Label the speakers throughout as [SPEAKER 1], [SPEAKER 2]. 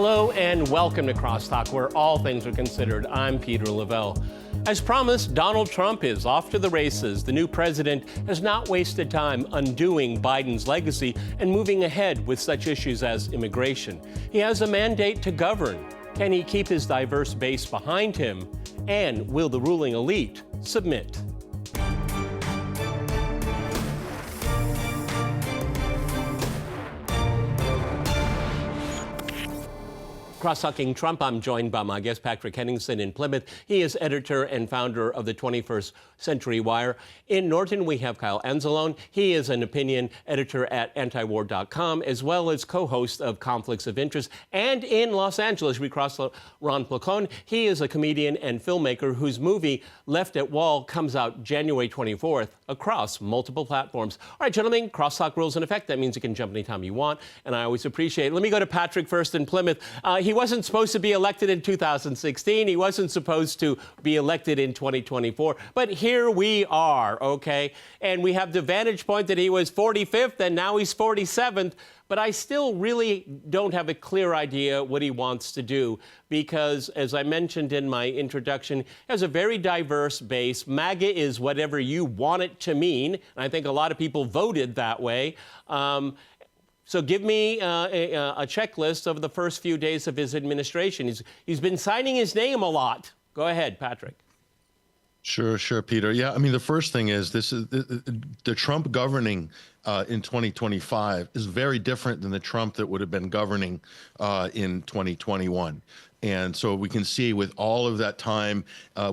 [SPEAKER 1] Hello and welcome to Crosstalk, where all things are considered. I'm Peter Lavelle. As promised, Donald Trump is off to the races. The new president has not wasted time undoing Biden's legacy and moving ahead with such issues as immigration. He has a mandate to govern. Can he keep his diverse base behind him? And will the ruling elite submit? Cross-talking Trump, I'm joined by my guest, Patrick Henningsen in Plymouth. He is editor and founder of the 21st Century Wire. In Norton, we have Kyle Anzalone. He is an opinion editor at antiwar.com, as well as co-host of Conflicts of Interest. And in Los Angeles, we cross Ron Placone. He is a comedian and filmmaker whose movie Left at Wall comes out January 24th across multiple platforms. All right, gentlemen, crosstalk rules in effect. That means you can jump anytime you want, and I always appreciate it. Let me go to Patrick first in Plymouth. He wasn't supposed to be elected in 2016. He wasn't supposed to be elected in 2024. But here we are, okay? And we have the vantage point that he was 45th and now he's 47th. But I still really don't have a clear idea what he wants to do because, as I mentioned in my introduction, he has a very diverse base. MAGA is whatever you want it to mean. And I think a lot of people voted that way. So give me a checklist of the first few days of his administration. He's been signing his name a lot. Go ahead, Patrick.
[SPEAKER 2] Sure, Peter. Yeah, I mean, the first thing is this is the Trump governing in 2025 is very different than the Trump that would have been governing in 2021. And so we can see with all of that time,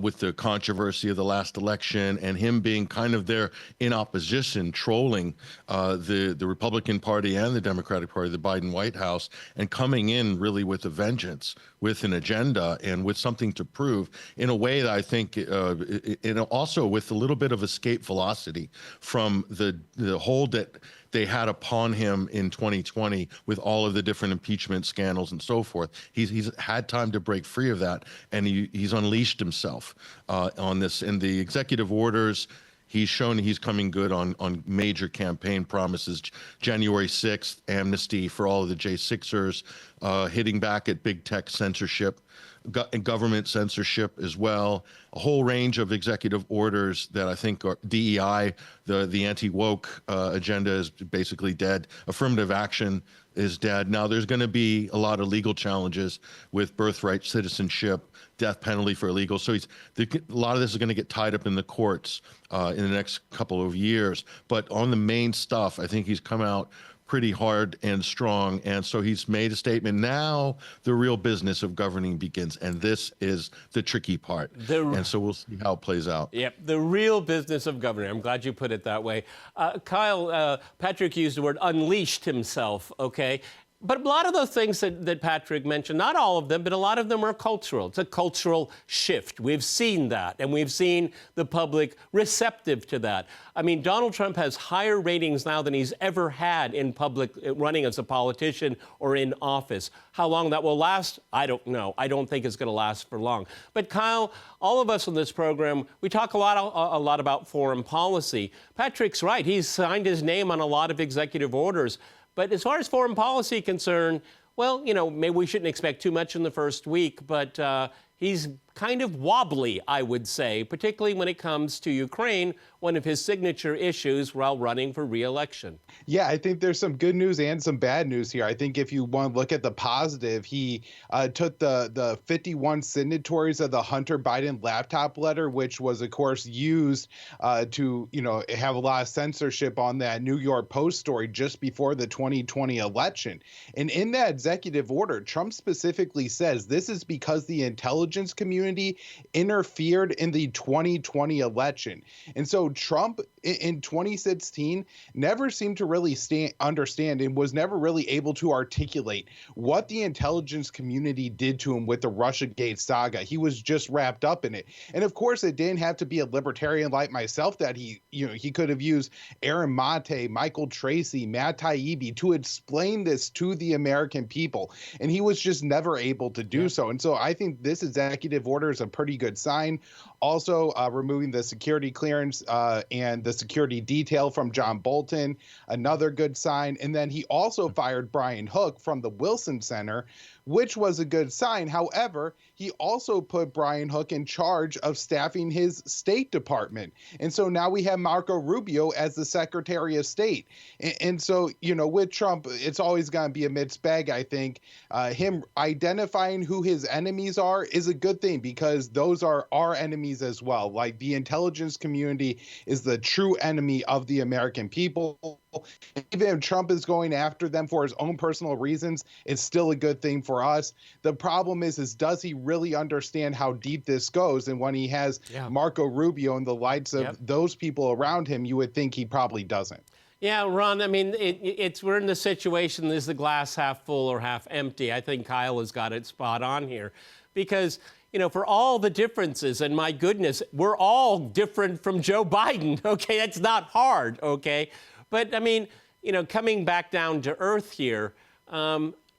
[SPEAKER 2] with the controversy of the last election and him being kind of there in opposition, trolling the Republican Party and the Democratic Party, the Biden White House, and coming in really with a vengeance, with an agenda and with something to prove in a way that I think, and also with a little bit of escape velocity from the hold that they had upon him in 2020 with all of the different impeachment scandals and so forth. He's had time to break free of that, and he's unleashed himself on this. In the executive orders, he's shown he's coming good on major campaign promises. January 6th, amnesty for all of the J6ers, hitting back at big tech censorship, government censorship as well, a whole range of executive orders that I think are DEI, the anti-woke agenda is basically dead. Affirmative action is dead. Now there's going to be a lot of legal challenges with birthright citizenship, death penalty for illegal. So a lot of this is going to get tied up in the courts in the next couple of years. But on the main stuff, I think he's come out pretty hard and strong, and so he's made a statement. Now the real business of governing begins, and this is the tricky part. And so we'll see how it plays out.
[SPEAKER 1] Yep, the real business of governing. I'm glad you put it that way. Kyle, Patrick used the word unleashed himself, okay? But a lot of those things that Patrick mentioned, not all of them, but a lot of them are cultural. It's a cultural shift. We've seen that, and we've seen the public receptive to that. I mean, Donald Trump has higher ratings now than he's ever had in public running as a politician or in office. How long that will last, I don't know. I don't think it's going to last for long. But Kyle, all of us on this program, we talk a lot about foreign policy. Patrick's right. He's signed his name on a lot of executive orders. But as far as foreign policy concerned, well, you know, maybe we shouldn't expect too much in the first week, but he's kind of wobbly, I would say, particularly when it comes to Ukraine, one of his signature issues while running for re-election.
[SPEAKER 3] Yeah, I think there's some good news and some bad news here. I think if you want to look at the positive, he took the 51 signatories of the Hunter Biden laptop letter, which was, of course, used to, have a lot of censorship on that New York Post story just before the 2020 election. And in that executive order, Trump specifically says this is because the intelligence community interfered in the 2020 election. And so Trump in 2016 never seemed to really understand and was never really able to articulate what the intelligence community did to him with the Russiagate saga. He was just wrapped up in it. And of course, it didn't have to be a libertarian like myself that he could have used Aaron Mate, Michael Tracy, Matt Taibbi to explain this to the American people. And he was just never able to do so. And so I think this executive order border is a pretty good sign. Also, removing the security clearance and the security detail from John Bolton, another good sign. And then he also fired Brian Hook from the Wilson Center, which was a good sign. However, he also put Brian Hook in charge of staffing his State Department. And so now we have Marco Rubio as the Secretary of State. And so, with Trump, it's always going to be a mixed bag, I think. Him identifying who his enemies are is a good thing, because those are our enemies as well. Like, the intelligence community is the true enemy of the American people. Even if Trump is going after them for his own personal reasons, it's still a good thing for us. The problem is does he really understand how deep this goes? And when he has Marco Rubio and the likes of those people around him, you would think he probably doesn't.
[SPEAKER 1] Yeah, Ron, I mean, we're in the situation, is the glass half full or half empty? I think Kyle has got it spot on here. Because, for all the differences, and my goodness, we're all different from Joe Biden, okay? That's not hard, okay? But, I mean, coming back down to earth here,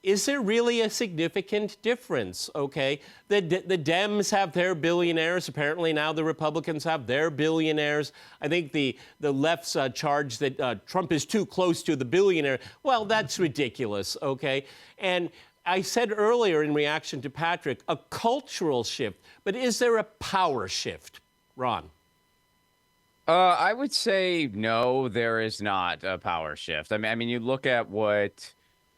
[SPEAKER 1] is there really a significant difference, okay? The Dems have their billionaires. Apparently now the Republicans have their billionaires. I think the left's charge that Trump is too close to the billionaire. Well, that's ridiculous, okay? And I said earlier in reaction to Patrick, a cultural shift. But is there a power shift, Ron?
[SPEAKER 4] I would say no, there is not a power shift. I mean, you look at what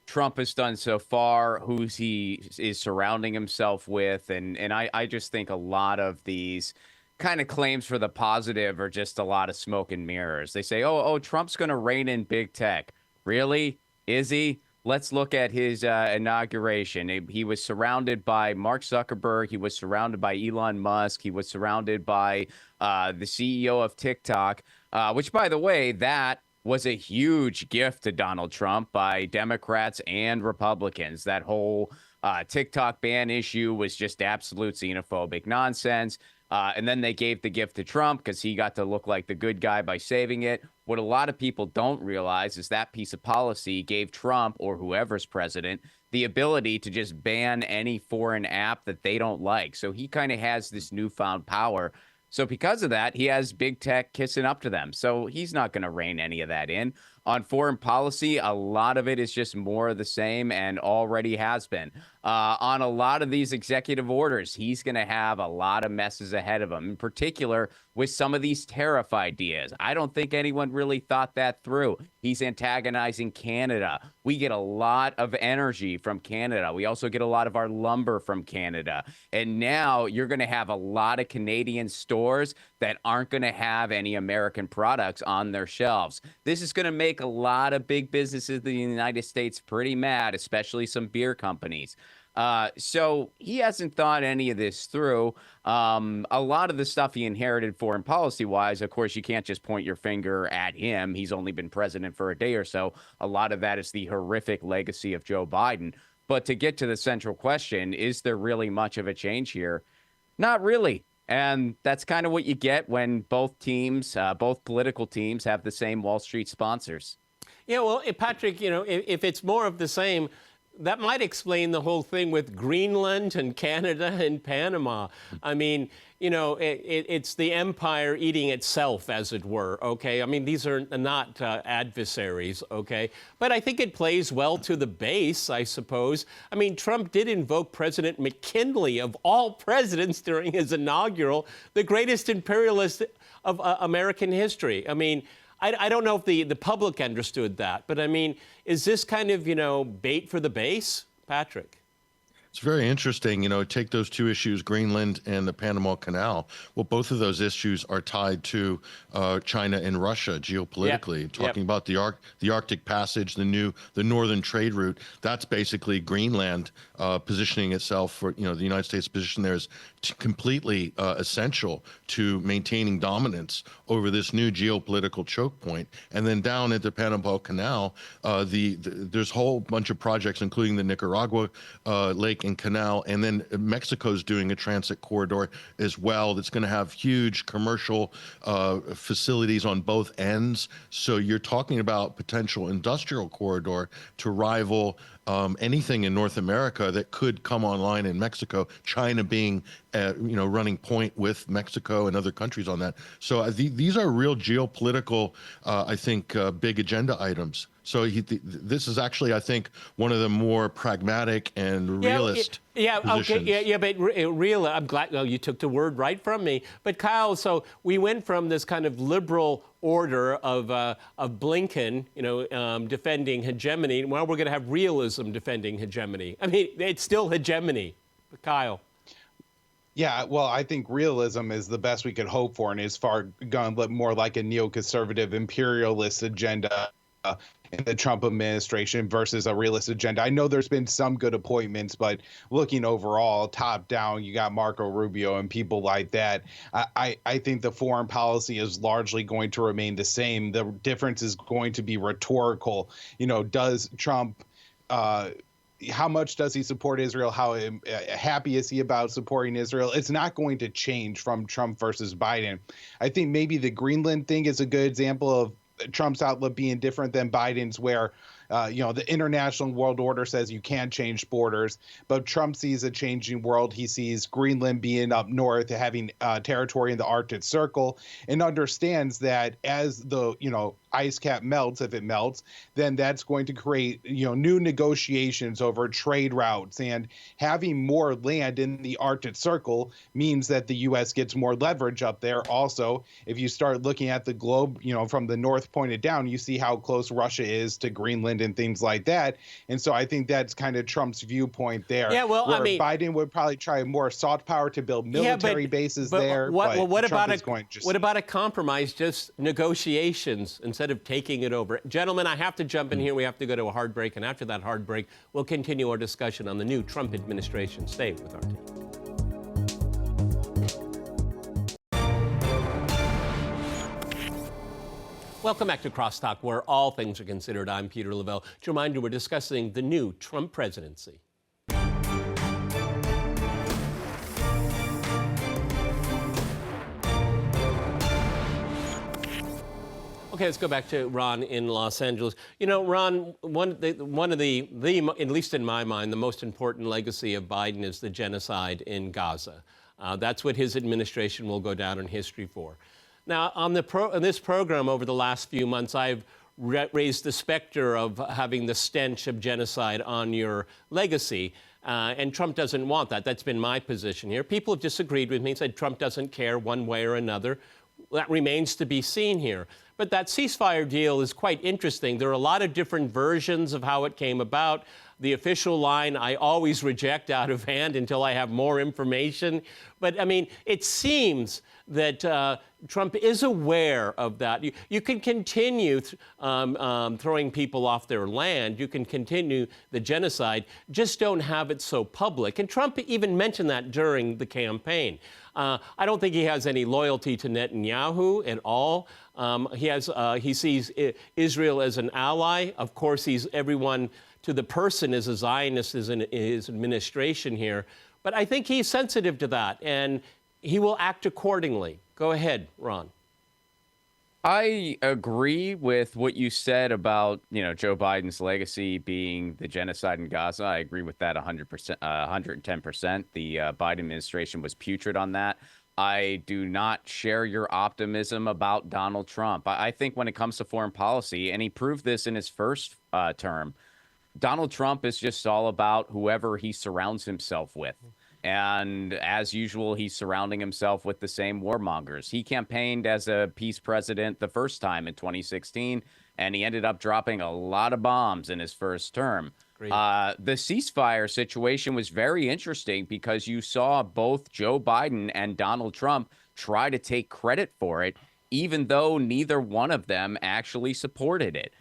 [SPEAKER 4] Trump has done so far, who he is surrounding himself with, and I just think a lot of these kind of claims for the positive are just a lot of smoke and mirrors. They say, oh, Trump's going to rein in big tech. Really? Is he? Let's look at his inauguration. He was surrounded by Mark Zuckerberg. He was surrounded by Elon Musk. He was surrounded by the CEO of TikTok, which, by the way, that was a huge gift to Donald Trump by Democrats and Republicans. That whole TikTok ban issue was just absolute xenophobic nonsense. And then they gave the gift to Trump because he got to look like the good guy by saving it. What a lot of people don't realize is that piece of policy gave Trump, or whoever's president, the ability to just ban any foreign app that they don't like. So he kind of has this newfound power. So because of that, he has big tech kissing up to them. So he's not going to rein any of that in. On foreign policy, a lot of it is just more of the same and already has been. On a lot of these executive orders, he's going to have a lot of messes ahead of him, in particular with some of these tariff ideas. I don't think anyone really thought that through. He's antagonizing Canada. We get a lot of energy from Canada. We also get a lot of our lumber from Canada. And now you're going to have a lot of Canadian stores that aren't going to have any American products on their shelves. This is going to make a lot of big businesses in the United States pretty mad, especially some beer companies. So he hasn't thought any of this through. A lot of the stuff he inherited foreign policy wise, of course, you can't just point your finger at him. He's only been president for a day or so. A lot of that is the horrific legacy of Joe Biden. But to get to the central question, is there really much of a change here? Not really. And that's kind of what you get when both teams, both political teams, have the same Wall Street sponsors.
[SPEAKER 1] Yeah, well, Patrick, if it's more of the same, that might explain the whole thing with Greenland and Canada and Panama. I mean, it's the empire eating itself, as it were, okay? I mean, these are not adversaries, okay? But I think it plays well to the base, I suppose. I mean, Trump did invoke President McKinley, of all presidents, during his inaugural, the greatest imperialist of American history. I mean, I don't know if the public understood that, but I mean, is this kind of, bait for the base, Patrick?
[SPEAKER 2] It's very interesting, take those two issues, Greenland and the Panama Canal. Well, both of those issues are tied to China and Russia geopolitically. Talking about the Arctic Passage, the northern trade route, that's basically Greenland positioning itself for, the United States position there is completely essential to maintaining dominance over this new geopolitical choke point. And then down at the Panama Canal, there's a whole bunch of projects, including the Nicaragua Lake Lake and Canal, and then Mexico's doing a transit corridor as well that's going to have huge commercial facilities on both ends. So you're talking about potential industrial corridor to rival anything in North America that could come online in Mexico, China being, running point with Mexico and other countries on that. So these are real geopolitical, I think, big agenda items. So this is actually, I think, one of the more pragmatic and realist positions.
[SPEAKER 1] Okay, but real. I'm glad you took the word right from me. But Kyle, so we went from this kind of liberal order of Blinken, defending hegemony. Well, we're going to have realism defending hegemony. I mean, it's still hegemony. But Kyle.
[SPEAKER 3] Yeah, well, I think realism is the best we could hope for, and is far going to look more like a neoconservative imperialist agenda in the Trump administration versus a realist agenda. I know there's been some good appointments, but looking overall, top down, you got Marco Rubio and people like that. I think the foreign policy is largely going to remain the same. The difference is going to be rhetorical. Does Trump how much does he support Israel? How happy is he about supporting Israel? It's not going to change from Trump versus Biden. I think maybe the Greenland thing is a good example of Trump's outlook being different than Biden's, where the international world order says you can't change borders, but Trump sees a changing world. He sees Greenland being up north, having territory in the Arctic Circle, and understands that as the ice cap melts, if it melts, then that's going to create new negotiations over trade routes, and having more land in the Arctic Circle means that the U.S. gets more leverage up there. Also, if you start looking at the globe, from the north pointed down, you see how close Russia is to Greenland and things like that. And so I think that's kind of Trump's viewpoint there.
[SPEAKER 1] Yeah, well,
[SPEAKER 3] where Biden would probably try more soft power to build military bases there.
[SPEAKER 1] What about a compromise, just negotiations instead of taking it over? Gentlemen, I have to jump in here. We have to go to a hard break. And after that hard break, we'll continue our discussion on the new Trump administration. Stay with our team. Welcome back to Crosstalk, where all things are considered. I'm Peter Lavelle. To remind you, we're discussing the new Trump presidency. Okay, let's go back to Ron in Los Angeles. Ron, one of the, at least in my mind, the most important legacy of Biden is the genocide in Gaza. That's what his administration will go down in history for. Now, on this program over the last few months, I've raised the specter of having the stench of genocide on your legacy, and Trump doesn't want that. That's been my position here. People have disagreed with me, said Trump doesn't care one way or another. That remains to be seen here. But that ceasefire deal is quite interesting. There are a lot of different versions of how it came about. The official line, I always reject out of hand until I have more information. But, I mean, it seems that Trump is aware of that. You can continue throwing people off their land. You can continue the genocide. Just don't have it so public. And Trump even mentioned that during the campaign. I don't think he has any loyalty to Netanyahu at all. He sees Israel as an ally. Of course, everyone to the person is a Zionist in his administration here. But I think he's sensitive to that, and he will act accordingly. Go ahead, Ron.
[SPEAKER 4] I agree with what you said about, Joe Biden's legacy being the genocide in Gaza. I agree with that 100%, 110%. The Biden administration was putrid on that. I do not share your optimism about Donald Trump. I think when it comes to foreign policy, and he proved this in his first term, Donald Trump is just all about whoever he surrounds himself with. And as usual, he's surrounding himself with the same warmongers. He campaigned as a peace president the first time in 2016, and he ended up dropping a lot of bombs in his first term. The ceasefire situation was very interesting because you saw both Joe Biden and Donald Trump try to take credit for it, even though neither one of them actually supported it.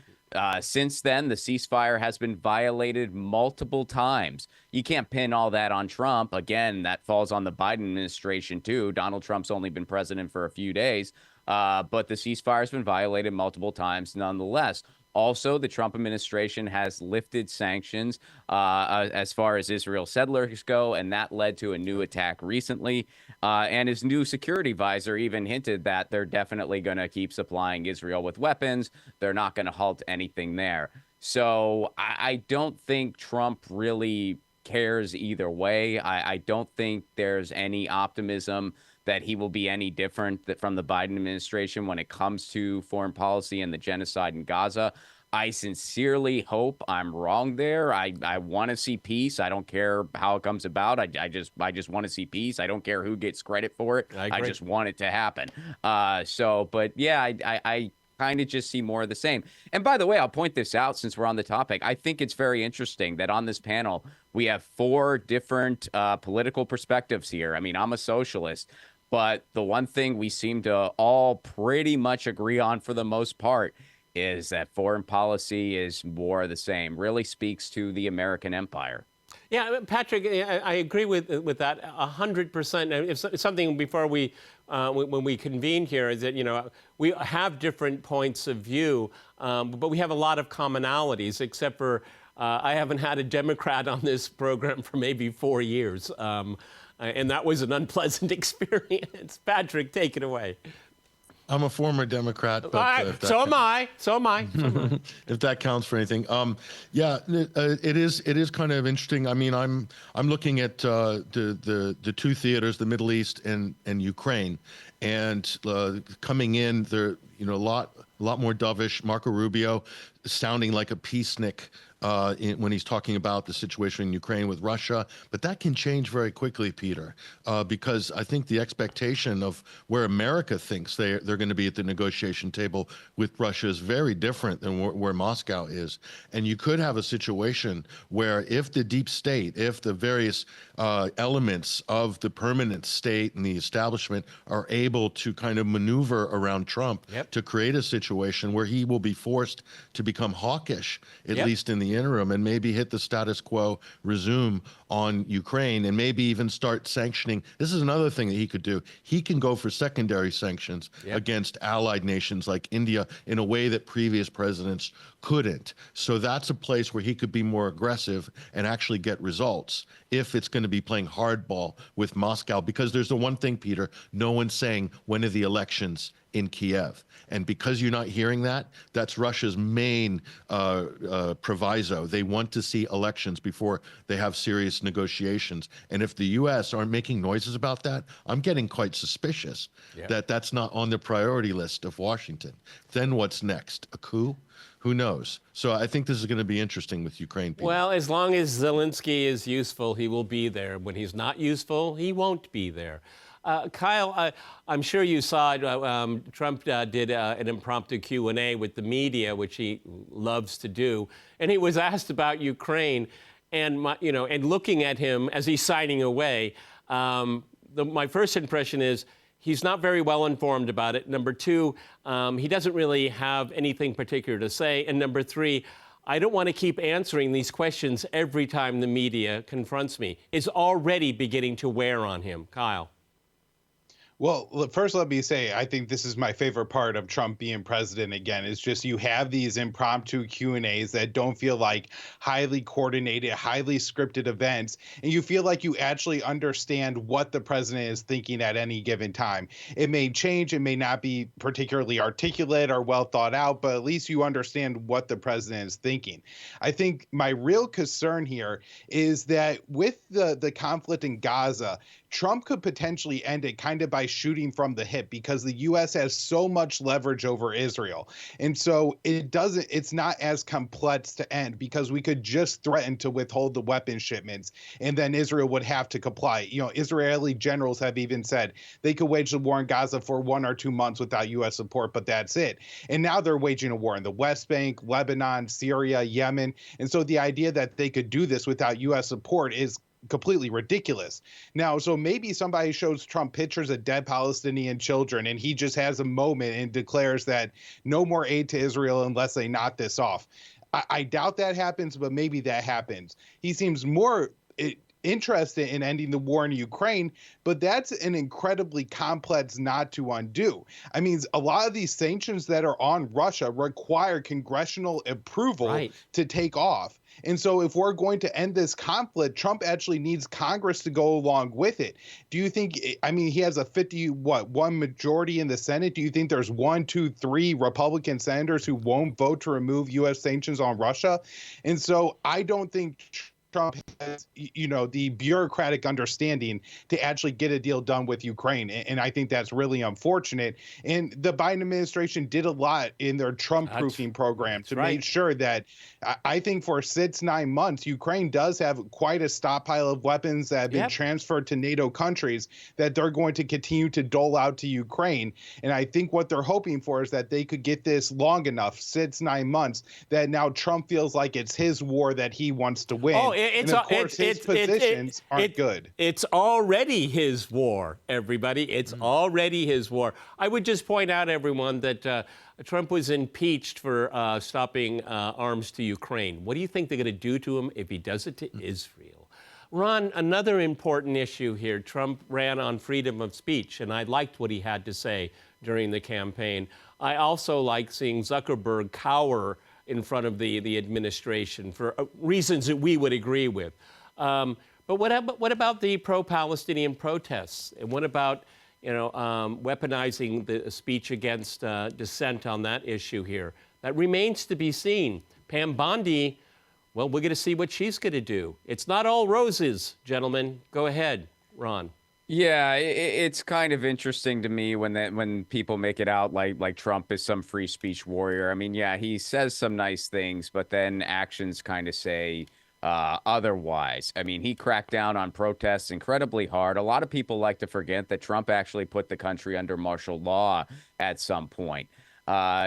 [SPEAKER 4] Since then, the ceasefire has been violated multiple times. You can't pin all that on Trump. Again, that falls on the Biden administration, too. Donald Trump's only been president for a few days, but the ceasefire has been violated multiple times nonetheless. Also, the Trump administration has lifted sanctions as far as Israel settlers go, and that led to a new attack recently. And his new security advisor even hinted that they're definitely going to keep supplying Israel with weapons. They're not going to halt anything there. So I don't think Trump really cares either way. I don't think there's any optimism that he will be any different from the Biden administration when it comes to foreign policy and the genocide in Gaza. I sincerely hope I'm wrong there. I want to see peace. I don't care how it comes about. I just want to see peace. I don't care who gets credit for it. I just want it to happen. But yeah, I kind of just see more of the same. And by the way, I'll point this out since we're on the topic. I think it's very interesting that on this panel, we have 4 different political perspectives here. I mean, I'm a socialist, but the one thing we seem to all pretty much agree on for the most part is that foreign policy is more of the same, really speaks to the American empire.
[SPEAKER 1] Yeah, Patrick, I agree with that 100%. It's something before we, when we convened here, is that, you know, we have different points of view, but we have a lot of commonalities, except for I haven't had a Democrat on this program for maybe 4 years. And that was an unpleasant experience. Patrick, take it away.
[SPEAKER 2] I'm a former Democrat. But,
[SPEAKER 1] so am I.
[SPEAKER 2] If that counts for anything. Yeah, it is kind of interesting. I mean, I'm looking at the 2 theaters, the Middle East and Ukraine, and coming in, they're, you know, a lot more dovish. Marco Rubio sounding like a peacenik when he's talking about the situation in Ukraine with Russia. But that can change very quickly, Peter, because I think the expectation of where America thinks they're going to be at the negotiation table with Russia is very different than where Moscow is. And you could have a situation where if the deep state, if the various elements of the permanent state and the establishment are able to kind of maneuver around Trump to create a situation where he will be forced to become hawkish, at least in the interim, and maybe hit the status quo, resume on Ukraine, and maybe even start sanctioning. This is another thing that he could do. He can go for secondary sanctions against allied nations like India in a way that previous presidents couldn't. So that's a place where he could be more aggressive and actually get results if it's going to be playing hardball with Moscow. Because there's the one thing, Peter, no one's saying, when are the elections in Kiev? And because you're not hearing that, that's Russia's main proviso. They want to see elections before they have serious negotiations. And if the U.S. aren't making noises about that, I'm getting quite suspicious that that's not on the priority list of Washington. Then what's next? A coup? Who knows? So I think this is going to be interesting with Ukraine. People.
[SPEAKER 1] Well, as long as Zelensky is useful, he will be there. When he's not useful, he won't be there. Kyle, I'm sure you saw Trump did an impromptu Q&A with the media, which he loves to do, and he was asked about Ukraine, and and looking at him as he's signing away, my first impression is he's not very well informed about it. Number 2, he doesn't really have anything particular to say, and number 3, I don't want to keep answering these questions every time the media confronts me. It's already beginning to wear on him. Kyle.
[SPEAKER 3] Well, first, let me say, I think this is my favorite part of Trump being president again. It's just you have these impromptu Q&As that don't feel like highly coordinated, highly scripted events, and you feel like you actually understand what the president is thinking at any given time. It may change, it may not be particularly articulate or well thought out, but at least you understand what the president is thinking. I think my real concern here is that with the conflict in Gaza, Trump could potentially end it kind of by shooting from the hip because the U.S. has so much leverage over Israel. And so it's not as complex to end because we could just threaten to withhold the weapon shipments and then Israel would have to comply. You know, Israeli generals have even said they could wage the war in Gaza for 1 or 2 months without U.S. support, but that's it. And now they're waging a war in the West Bank, Lebanon, Syria, Yemen. And so the idea that they could do this without U.S. support is completely ridiculous. Now, so maybe somebody shows Trump pictures of dead Palestinian children and he just has a moment and declares that no more aid to Israel unless they knock this off. I doubt that happens, but maybe that happens. He seems more interested in ending the war in Ukraine, but that's an incredibly complex knot to undo. I mean, a lot of these sanctions that are on Russia require congressional approval to take off. And so if we're going to end this conflict, Trump actually needs Congress to go along with it. Do you think, I mean, he has a 1 majority in the Senate. Do you think there's 1, 2, 3 Republican senators who won't vote to remove U.S. sanctions on Russia? And so I don't think Trump has, the bureaucratic understanding to actually get a deal done with Ukraine. And I think that's really unfortunate. And the Biden administration did a lot in their Trump-proofing program to make sure that I think for 6-9 months, Ukraine does have quite a stockpile of weapons that have been transferred to NATO countries that they're going to continue to dole out to Ukraine. And I think what they're hoping for is that they could get this long enough, 6-9 months, that now Trump feels like it's his war that he wants to win.
[SPEAKER 1] Oh,
[SPEAKER 3] and of course, his positions aren't good.
[SPEAKER 1] It's already his war, everybody. It's already his war. I would just point out, everyone, that Trump was impeached for stopping arms to Ukraine. What do you think they're going to do to him if he does it to Israel? Ron, another important issue here. Trump ran on freedom of speech, and I liked what he had to say during the campaign. I also like seeing Zuckerberg cower in front of the administration for reasons that we would agree with. But what about the pro-Palestinian protests? And what about weaponizing the speech against dissent on that issue here? That remains to be seen. Pam Bondi, well, we're going to see what she's going to do. It's not all roses, gentlemen. Go ahead, Ron.
[SPEAKER 4] Yeah, it's kind of interesting to me when people make it out like Trump is some free speech warrior. I mean, yeah, he says some nice things, but then actions kind of say otherwise. I mean, he cracked down on protests incredibly hard. A lot of people like to forget that Trump actually put the country under martial law at some point.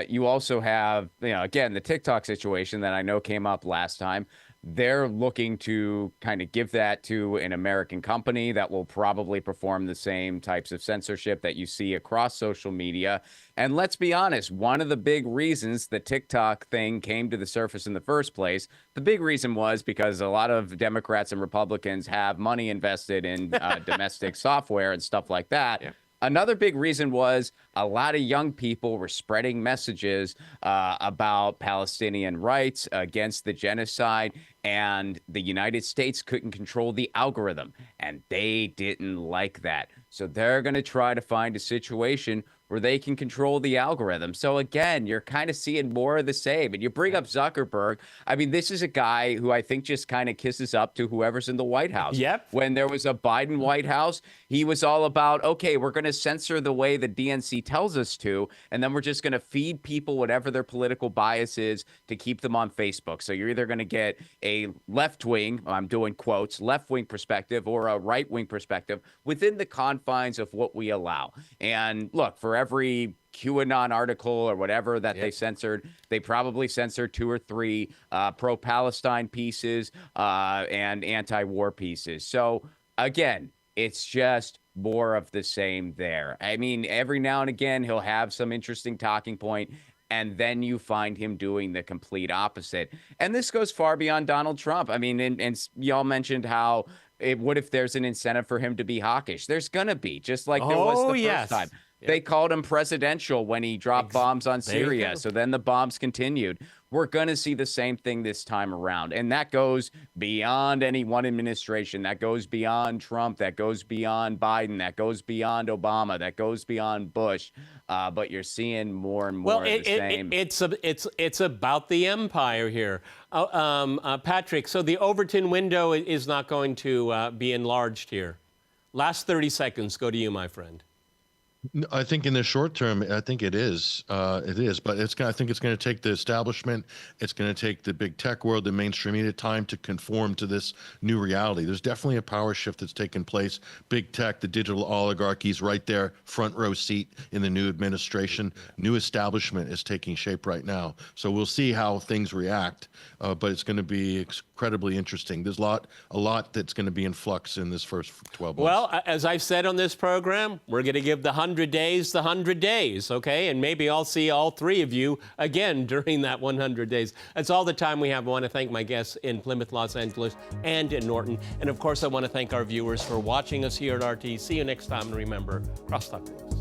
[SPEAKER 4] You also have, again, the TikTok situation that I know came up last time. They're looking to kind of give that to an American company that will probably perform the same types of censorship that you see across social media. And let's be honest, one of the big reasons the TikTok thing came to the surface in the first place, the big reason was because a lot of Democrats and Republicans have money invested in domestic software and stuff like that. Yeah. Another big reason was a lot of young people were spreading messages about Palestinian rights, against the genocide, and the United States couldn't control the algorithm, and they didn't like that. So they're going to try to find a situation where they can control the algorithm. So again, you're kind of seeing more of the same. And you bring up Zuckerberg. I mean, this is a guy who I think just kind of kisses up to whoever's in the White House.
[SPEAKER 1] Yep.
[SPEAKER 4] When there was a Biden White House, he was all about, okay, we're going to censor the way the DNC tells us to, and then we're just going to feed people whatever their political bias is to keep them on Facebook. So you're either going to get a left-wing, I'm doing quotes, left-wing perspective or a right-wing perspective within the confines of what we allow. And look, for every QAnon article or whatever that they censored, they probably censored 2 or 3 pro-Palestine pieces and anti-war pieces. So again, it's just more of the same there. I mean, every now and again, he'll have some interesting talking point, and then you find him doing the complete opposite. And this goes far beyond Donald Trump. I mean, and y'all mentioned how what if there's an incentive for him to be hawkish? There's going to be, just like there was the first time. Yep. They called him presidential when he dropped bombs on Syria. So then the bombs continued. We're going to see the same thing this time around. And that goes beyond any one administration. That goes beyond Trump. That goes beyond Biden. That goes beyond Obama. That goes beyond Bush. But you're seeing more and more of the same.
[SPEAKER 1] It's about the empire here. Patrick, so the Overton window is not going to be enlarged here. Last 30 seconds. Go to you, my friend.
[SPEAKER 2] I think in the short term, I think it is. It is, but I think it's going to take the establishment, it's going to take the big tech world, the mainstream media time to conform to this new reality. There's definitely a power shift that's taken place. Big tech, the digital oligarchies, right there, front row seat in the new administration. New establishment is taking shape right now. So we'll see how things react, but it's going to be incredibly interesting. There's a lot that's going to be in flux in this first 12 months.
[SPEAKER 1] Well, as I've said on this program, we're going to give the 100 100 days, the 100 days, okay? And maybe I'll see all three of you again during that 100 days. That's all the time we have. I want to thank my guests in Plymouth, Los Angeles, and in Norton. And of course, I want to thank our viewers for watching us here at RT. See you next time, and remember, Crosstalk News.